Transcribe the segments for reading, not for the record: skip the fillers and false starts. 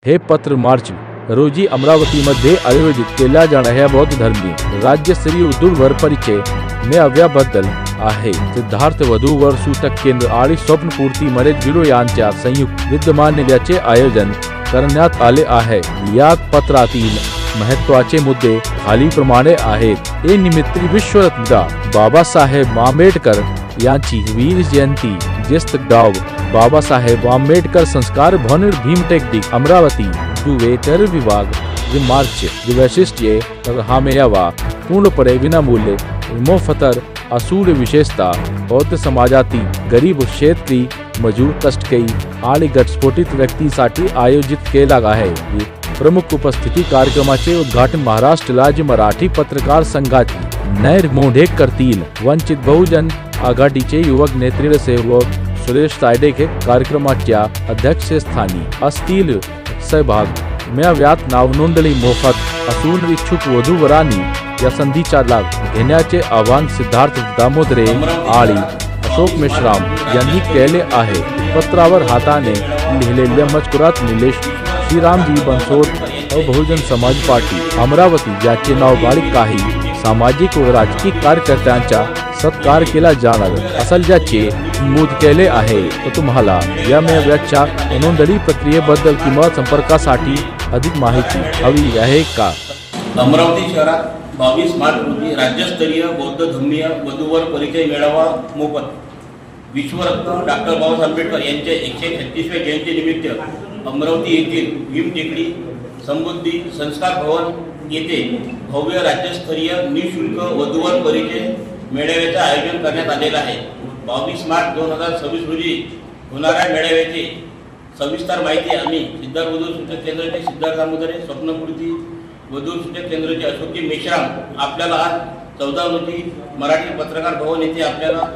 हे पत्र मार्च रोजी अमरावतीमध्ये आयोजित केल्या जाणाऱ्या बौद्ध धर्मी राज्यस्तरीय उद्धव परिचय मेळाव्याबद्दल आहे। सिद्धार्थ वधूवर सूतक केंद्र आणि स्वप्नपूर्ती मरेज ब्युरो यांच्या संयुक्त विद्यमाने याचे आयोजन करण्यात आले आहे। यात पत्रातील महत्त्वाचे मुद्दे खालीलप्रमाणे आहेत। हे निमित्त विश्वरत्न बाबासाहेब आंबेडकर यांची वीर जयंती, ज्येष्ठ डाव बाबासाहेब आंबेडकर संस्कार भवन भीमटेकडी अमरावती दुवेतर विभाग मार्च वैशिष्ट्ये हा मेळावा पूर्णपणे विनामूल्य मोफतर असूड विशेषतः बौद्ध समाजातील गरीब शेतकरी मजूर कष्टकरी आणि घटस्फोटित व्यक्तींसाठी आयोजित केला आहे। प्रमुख उपस्थिती कार्यक्रमाचे उद्घाटन महाराष्ट्र राज्य मराठी पत्रकार संघाचे नैर मोढे करतील। वंचित बहुजन आघाडीचे युवक नेतृत्वसेवक सुरेश तायडे हे कार्यक्रमाच्या अध्यक्षस्थानी असतील। सहभाग मेळाव्यात नाव नोंदणी मोफत असून इच्छुक वधूवरांनी या संधीचा लाभ घेण्याचे आवाहन सिद्धार्थ दामोदरे आणि अशोक मेश्राम यांनी केले आहे। पत्रावर हाताने लिहिलेल्या मजकुरात निलेश श्रीरामजी बनसोड व बहुजन समाज पार्टी अमरावती याचे नाव गाडी काही सामाजिक व राजकीय कार्यकर्त्यांचा सत्कार केला जाणार असल्याचे नमूद केले आहे। तर तुम्हाला या मेळाव्याच्या नोंदणी प्रक्रियेबद्दल किंवा संपर्कासाठी अधिक माहिती हवी आहे का? अमरावती शहरात 22 मार्च रोजी राज्यस्तरीय बौद्ध धम्मीय वधूवर परिचय मेळावा मोफत विश्वरत्न डॉक्टर बाबासाहेब आंबेडकर यांच्या 136व्या जयंतीनिमित्त अमरावती येथील भीमटेकडी समृद्धी संस्कार भवन येथे भव्य राज्यस्तरीय निःशुल्क वधूवर परिचय मेळाव्याचे आयोजन करण्यात आलेले आहे। 22 मार्च 2026 रोजी होणाऱ्या मेळाव्याची सविस्तर माहिती आम्ही सिद्धार्थ वधू सूचक केंद्राचे सिद्धार्थ दामोदरे, स्वप्नपूर्ती वधू सूचक केंद्राचे अशोक मेश्राम आपल्याला आज 14 रोजी मराठी पत्रकार भवन येथे आपल्याला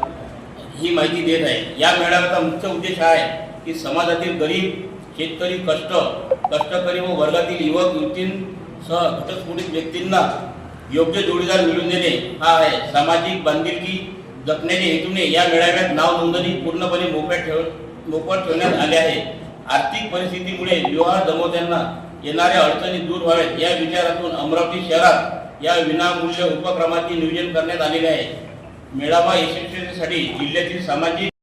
ही माहिती देत आहे। या मेळाव्याचा मुख्य उद्देश आहे की समाजातील गरीब शेतकरी कष्टकरी व वर्गातील युवक युवतींसह घटस्फोटित व्यक्तींना योग्य जोडीदार मिळवून देणे हा आहे। सामाजिक बांधिलकी जपण्याच्या हेतूने या मेळाव्यात नाव नोंदणी पूर्णपणे मोफत ठेवण्यात आले आहे। आर्थिक परिस्थितीमुळे विवाह जमवत्यांना येणाऱ्या अडचणी दूर व्हाव्यात या विचारातून अमरावती शहरात या विनामूल्य उपक्रमाचे नियोजन करण्यात आलेले आहे। मेळावा यशस्वीसाठी जिल्ह्यातील सामाजिक